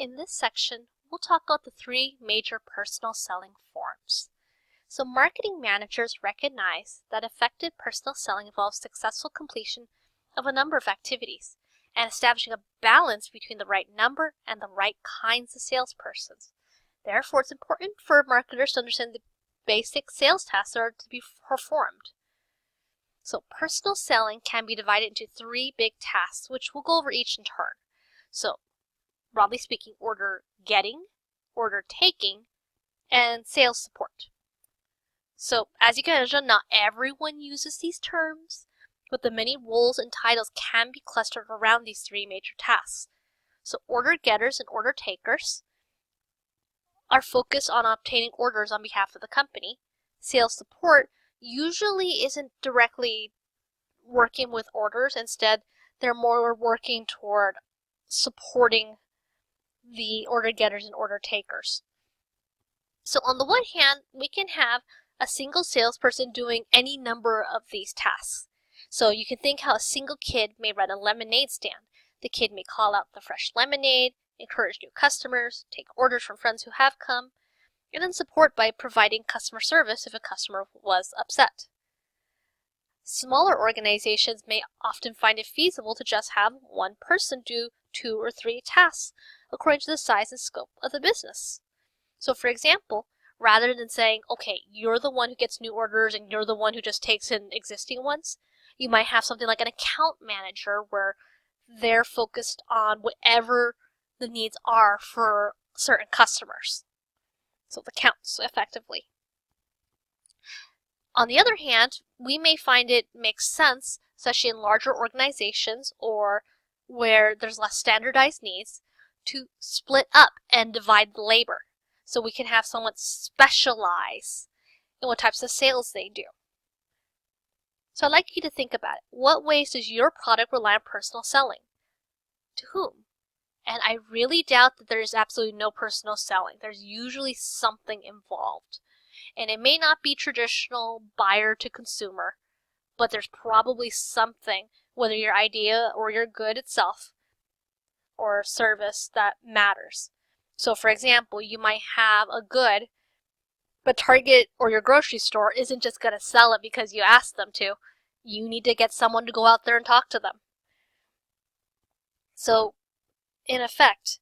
In this section, we'll talk about the three major personal selling forms. So marketing managers recognize that effective personal selling involves successful completion of a number of activities and establishing a balance between the right number and the right kinds of salespersons. Therefore, it's important for marketers to understand the basic sales tasks that are to be performed. So personal selling can be divided into three big tasks, which we'll go over each in turn. So broadly speaking, order getting, order taking, and sales support. So as you can imagine, not everyone uses these terms, but the many roles and titles can be clustered around these three major tasks. So order getters and order takers are focused on obtaining orders on behalf of the company. Sales support usually isn't directly working with orders. Instead, they're more working toward supporting the order getters and order takers. So on the one hand, we can have a single salesperson doing any number of these tasks. So you can think how a single kid may run a lemonade stand. The kid may call out the fresh lemonade, encourage new customers, take orders from friends who have come, and then support by providing customer service if a customer was upset. Smaller organizations may often find it feasible to just have one person do 2 or 3 tasks according to the size and scope of the business. So for example, rather than saying, okay, you're the one who gets new orders and you're the one who just takes in existing ones, you might have something like an account manager where they're focused on whatever the needs are for certain customers. So the counts effectively. On the other hand, we may find it makes sense, especially in larger organizations or where there's less standardized needs, to split up and divide the labor. So we can have someone specialize in what types of sales they do. So I'd like you to think about it. What ways does your product rely on personal selling? To whom? And I really doubt that there's absolutely no personal selling. There's usually something involved. And it may not be traditional buyer to consumer, but there's probably something, whether your idea or your good itself or service, that matters. So for example, you might have a good, but Target or your grocery store isn't just going to sell it because you asked them to. You need to get someone to go out there and talk to them. So in effect,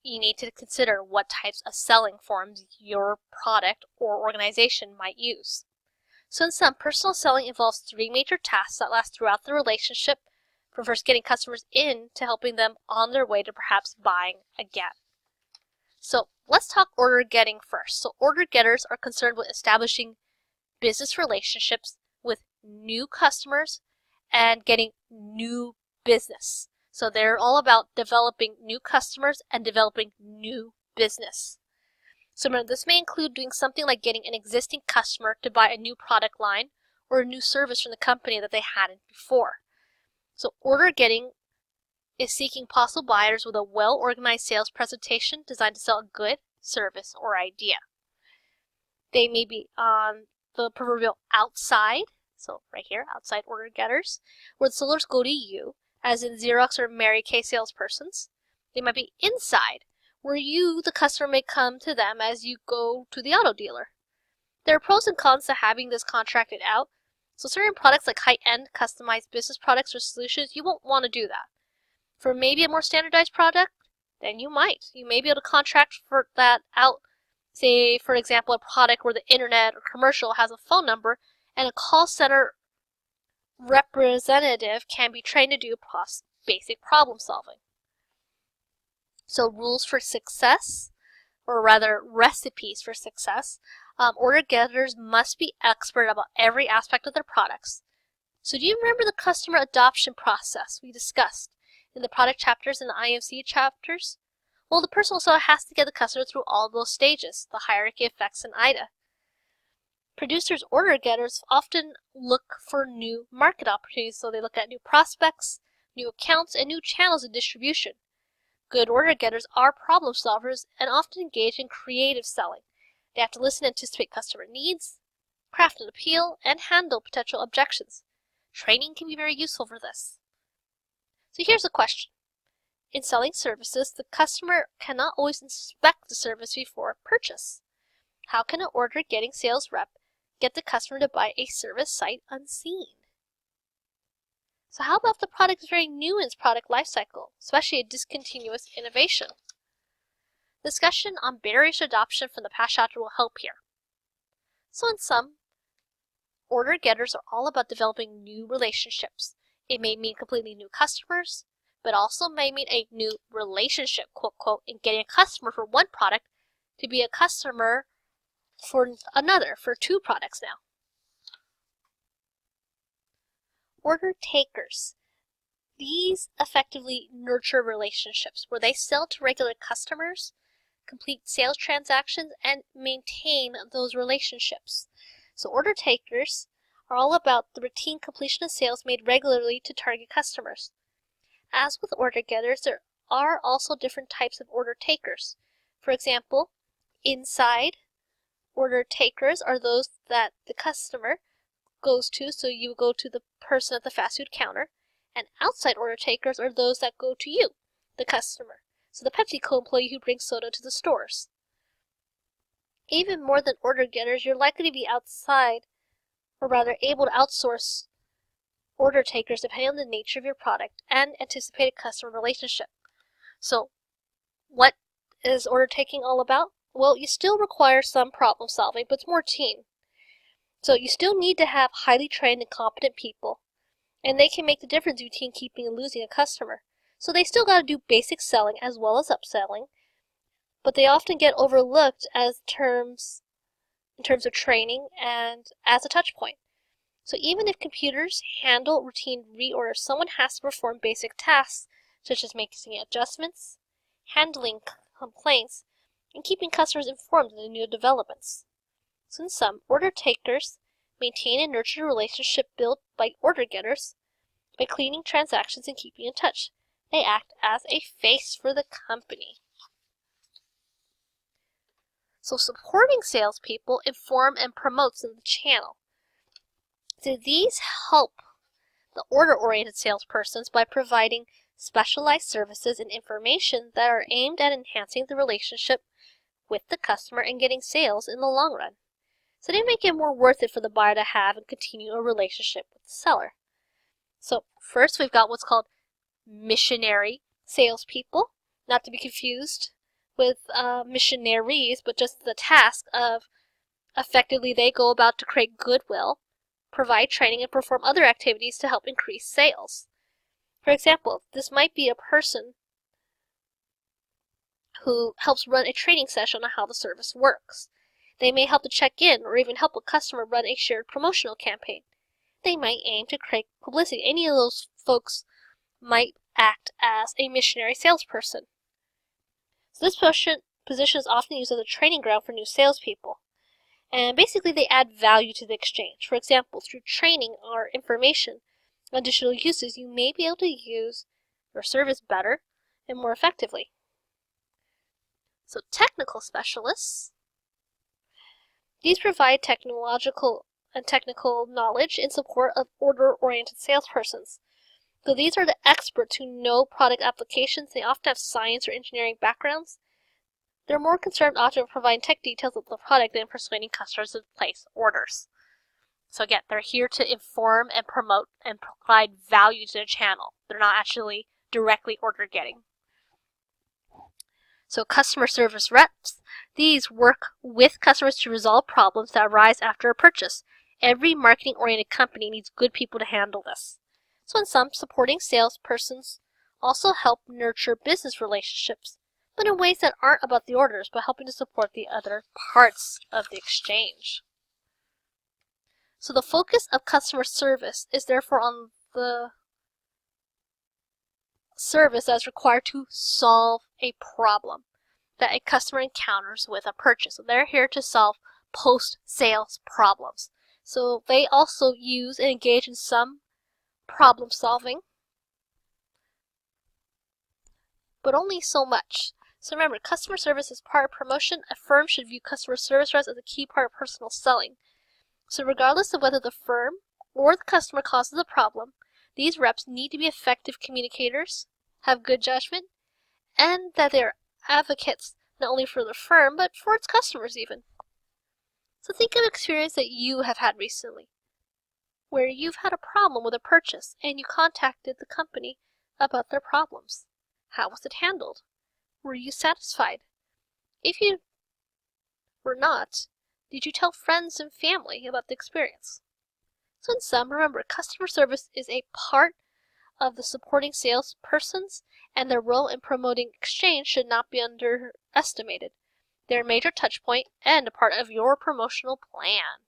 you need to consider what types of selling forms your product or organization might use. So in sum, personal selling involves 3 major tasks that last throughout the relationship, from first getting customers in to helping them on their way to perhaps buying again. So let's talk order getting first. So order getters are concerned with establishing business relationships with new customers and getting new business. So they're all about developing new customers and developing new business. So this may include doing something like getting an existing customer to buy a new product line or a new service from the company that they hadn't before. So order getting is seeking possible buyers with a well-organized sales presentation designed to sell a good service or idea. They may be on the proverbial outside, so right here, outside order getters, where the sellers go to you, as in Xerox or Mary Kay salespersons. They might be inside, where you, the customer, may come to them as you go to the auto dealer. There are pros and cons to having this contracted out. So certain products like high-end customized business products or solutions, you won't want to do that. For maybe a more standardized product, then you might. You may be able to contract for that out. Say, for example, a product where the internet or commercial has a phone number and a call center representative can be trained to do basic problem solving. So rules for success, or rather recipes for success. Order getters must be expert about every aspect of their products. So do you remember the customer adoption process we discussed in the product chapters and the IMC chapters? Well, the person also has to get the customer through all those stages, the hierarchy effects in IDA. Producers, order getters often look for new market opportunities, so they look at new prospects, new accounts, and new channels of distribution. Good order getters are problem solvers and often engage in creative selling. They have to listen and anticipate customer needs, craft an appeal, and handle potential objections. Training can be very useful for this. So here's a question. in selling services, the customer cannot always inspect the service before purchase. How can an order-getting sales rep get the customer to buy a service sight unseen? So how about if the product is very new in its product lifecycle, especially a discontinuous innovation? Discussion on barriers to adoption from the past chapter will help here. So in sum, order getters are all about developing new relationships. It may mean completely new customers, but also may mean a new relationship, quote, quote, in getting a customer for one product to be a customer for another, for two products now. Order takers. These effectively nurture relationships where they sell to regular customers, complete sales transactions, and maintain those relationships. So order takers are all about the routine completion of sales made regularly to target customers. As with order getters, there are also different types of order takers. For example, inside order takers are those that the customer goes to, so you go to the person at the fast food counter, and outside order takers are those that go to you, the customer, so the PepsiCo employee who brings soda to the stores. Even more than order getters, you're likely to be outside, or rather able to outsource order takers depending on the nature of your product and anticipated customer relationship. So, what is order taking all about? Well, you still require some problem solving, but it's more team. So you still need to have highly trained and competent people, and they can make the difference between keeping and losing a customer. So they still got to do basic selling as well as upselling, but they often get overlooked as in terms of training and as a touch point. So even if computers handle routine reorders, someone has to perform basic tasks such as making adjustments, handling complaints, and keeping customers informed of the new developments. So in sum, order takers maintain and nurture a relationship built by order getters by cleaning transactions and keeping in touch. They act as a face for the company. So supporting salespeople inform and promotes in the channel. So these help the order-oriented salespersons by providing specialized services and information that are aimed at enhancing the relationship with the customer and getting sales in the long run. So they make it more worth it for the buyer to have and continue a relationship with the seller. So first we've got what's called missionary salespeople, not to be confused with missionaries, but just the task of effectively they go about to create goodwill, provide training, and perform other activities to help increase sales. For example, this might be a person who helps run a training session on how the service works. They may help to check in or even help a customer run a shared promotional campaign. They might aim to create publicity. Any of those folks might act as a missionary salesperson. So this position is often used as a training ground for new salespeople. And basically they add value to the exchange. For example, through training or information on digital uses, you may be able to use your service better and more effectively. So technical specialists. These provide technological and technical knowledge in support of order-oriented salespersons. So these are the experts who know product applications. They often have science or engineering backgrounds. They're more concerned often with providing tech details of the product than persuading customers to place orders. So again, they're here to inform and promote and provide value to the channel. They're not actually directly order getting. So customer service reps, these work with customers to resolve problems that arise after a purchase. Every marketing-oriented company needs good people to handle this. So in sum, supporting salespersons also help nurture business relationships, but in ways that aren't about the orders, but helping to support the other parts of the exchange. So the focus of customer service is therefore on the service that is required to solve a problem that a customer encounters with a purchase. So they're here to solve post-sales problems. So they also use and engage in some problem solving, but only so much. So remember, customer service is part of promotion. A firm should view customer service reps as a key part of personal selling. So regardless of whether the firm or the customer causes the problem, these reps need to be effective communicators, have good judgment, and that they're advocates not only for the firm, but for its customers even. So think of an experience that you have had recently, where you've had a problem with a purchase and you contacted the company about their problems. How was it handled? Were you satisfied? If you were not, did you tell friends and family about the experience? So in sum, remember, customer service is a part of the supporting salespersons, and their role in promoting exchange should not be underestimated. They're a major touch point and a part of your promotional plan.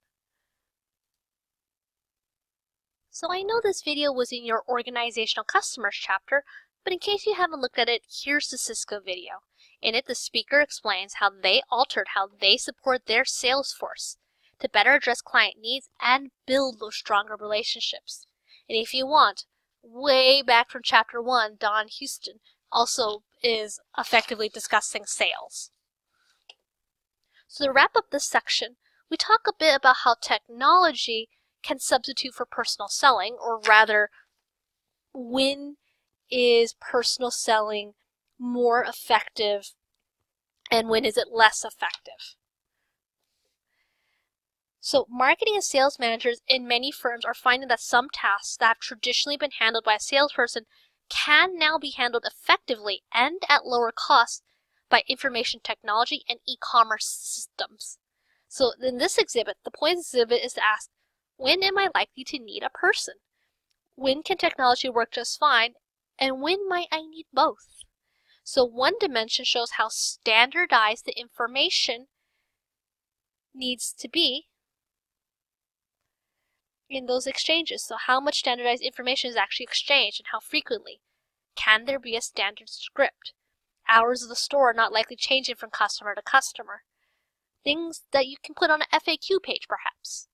So I know this video was in your organizational customers chapter, but in case you haven't looked at it, here's the Cisco video. In it, the speaker explains how they altered how they support their sales force to better address client needs and build those stronger relationships. And if you want, way back from chapter 1, Don Houston also is effectively discussing sales. So to wrap up this section, we talk a bit about how technology can substitute for personal selling, or rather, when is personal selling more effective and when is it less effective? So marketing and sales managers in many firms are finding that some tasks that have traditionally been handled by a salesperson can now be handled effectively and at lower cost by information technology and e-commerce systems. So in this exhibit, the point of this exhibit is to ask, when am I likely to need a person? When can technology work just fine? And when might I need both? So one dimension shows how standardized the information needs to be in those exchanges. So how much standardized information is actually exchanged and how frequently? Can there be a standard script? Hours of the store are not likely changing from customer to customer. Things that you can put on an FAQ page, perhaps.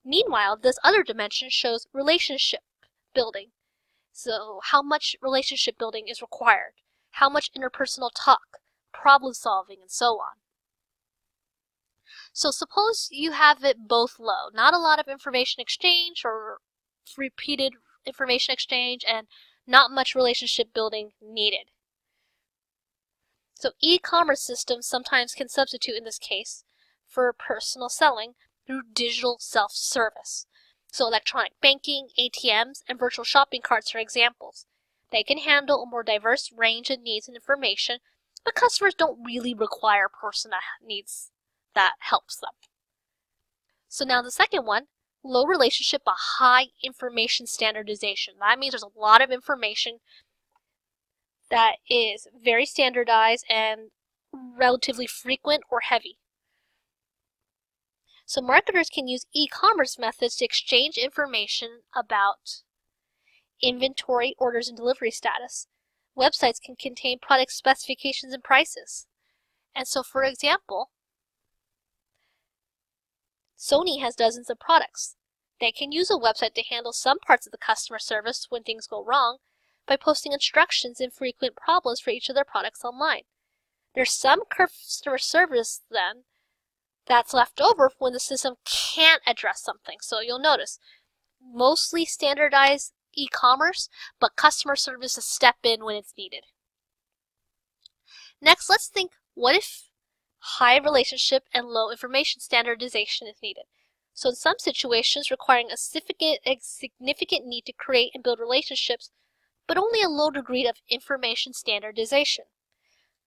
Meanwhile, this other dimension shows relationship building. So how much relationship building is required? How much interpersonal talk, problem solving, and so on. So suppose you have it both low. Not a lot of information exchange or repeated information exchange, and not much relationship building needed. So e-commerce systems sometimes can substitute in this case for personal selling through digital self-service. So electronic banking, ATMs, and virtual shopping carts are examples. They can handle a more diverse range of needs and information, but customers don't really require a person that needs that helps them. So now the second one, low relationship but high information standardization. That means there's a lot of information that is very standardized and relatively frequent or heavy. So marketers can use e-commerce methods to exchange information about inventory, orders, and delivery status. Websites can contain product specifications and prices. And so, for example, Sony has dozens of products. They can use a website to handle some parts of the customer service when things go wrong by posting instructions and frequent problems for each of their products online. There's some customer service then that's left over when the system can't address something. So you'll notice, mostly standardized e-commerce, but customer service to step in when it's needed. Next, let's think, what if high relationship and low information standardization is needed? So in some situations requiring a significant need to create and build relationships, but only a low degree of information standardization.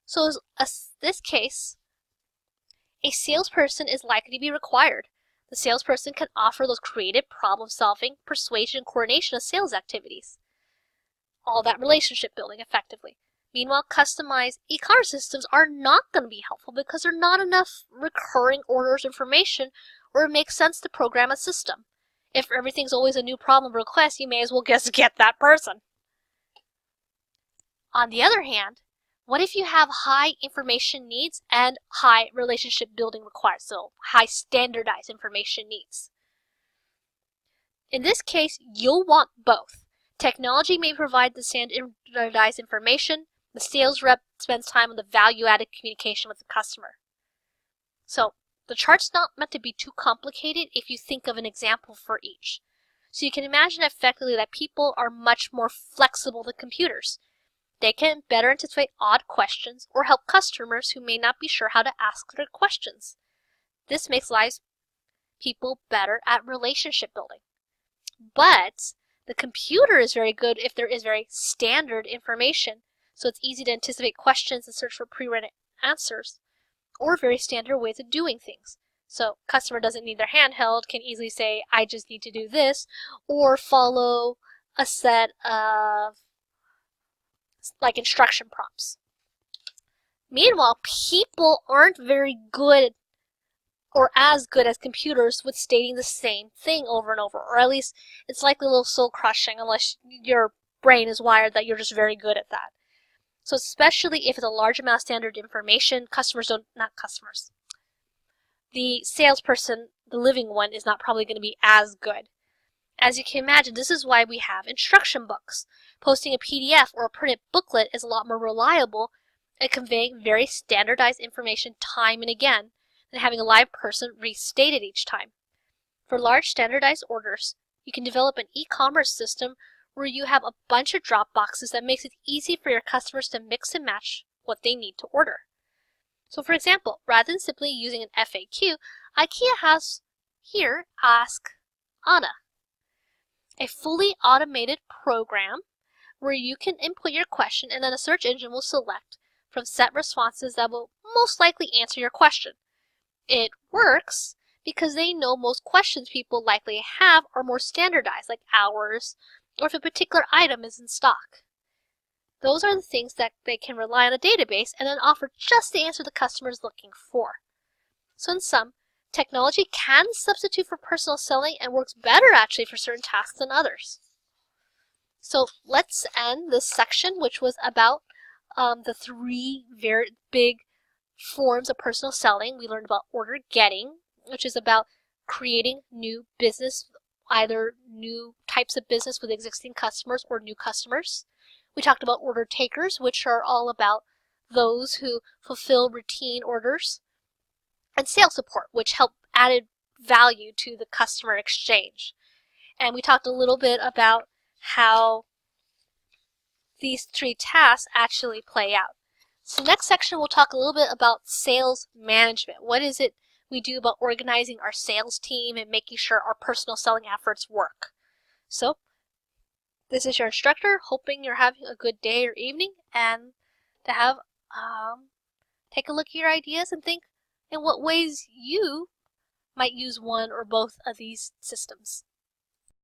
So in this case, a salesperson is likely to be required. The salesperson can offer those creative problem-solving, persuasion, and coordination of sales activities. All that relationship building effectively. Meanwhile, customized e-commerce systems are not going to be helpful because there are not enough recurring orders information, or it makes sense to program a system. If everything's always a new problem request, you may as well just get that person. On the other hand, what if you have high information needs and high relationship building required, so high standardized information needs? In this case, you'll want both. Technology may provide the standardized information. The sales rep spends time on the value-added communication with the customer. So the chart's not meant to be too complicated if you think of an example for each. So you can imagine effectively that people are much more flexible than computers. They can better anticipate odd questions or help customers who may not be sure how to ask their questions. This makes lives people better at relationship building. But the computer is very good if there is very standard information, so it's easy to anticipate questions and search for pre-written answers, or very standard ways of doing things. So customer doesn't need their handheld, can easily say, I just need to do this, or follow a set of like instruction prompts. Meanwhile, people aren't very good or as good as computers with stating the same thing over and over, or at least it's likely a little soul crushing unless your brain is wired that you're just very good at that. So especially if it's a large amount of standard information, the salesperson, the living one, is not probably going to be as good. As you can imagine, this is why we have instruction books. Posting a PDF or a printed booklet is a lot more reliable at conveying very standardized information time and again than having a live person restate it each time. For large standardized orders, you can develop an e-commerce system where you have a bunch of drop boxes that makes it easy for your customers to mix and match what they need to order. So for example, rather than simply using an FAQ, IKEA has here Ask Anna, a fully automated program where you can input your question and then a search engine will select from set responses that will most likely answer your question. It works because they know most questions people likely have are more standardized, like hours, or if a particular item is in stock. Those are the things that they can rely on a database and then offer just the answer the customer is looking for. So in sum, technology can substitute for personal selling and works better actually for certain tasks than others. So let's end this section, which was about the three very big forms of personal selling. We learned about order getting, which is about creating new business, either new types of business with existing customers or new customers. We talked about order takers, which are all about those who fulfill routine orders, and sales support, which help added value to the customer exchange. And we talked a little bit about how these three tasks actually play out. So next section we'll talk a little bit about sales management. What is it we do about organizing our sales team and making sure our personal selling efforts work? So this is your instructor, hoping you're having a good day or evening, and to have take a look at your ideas and think in what ways you might use one or both of these systems.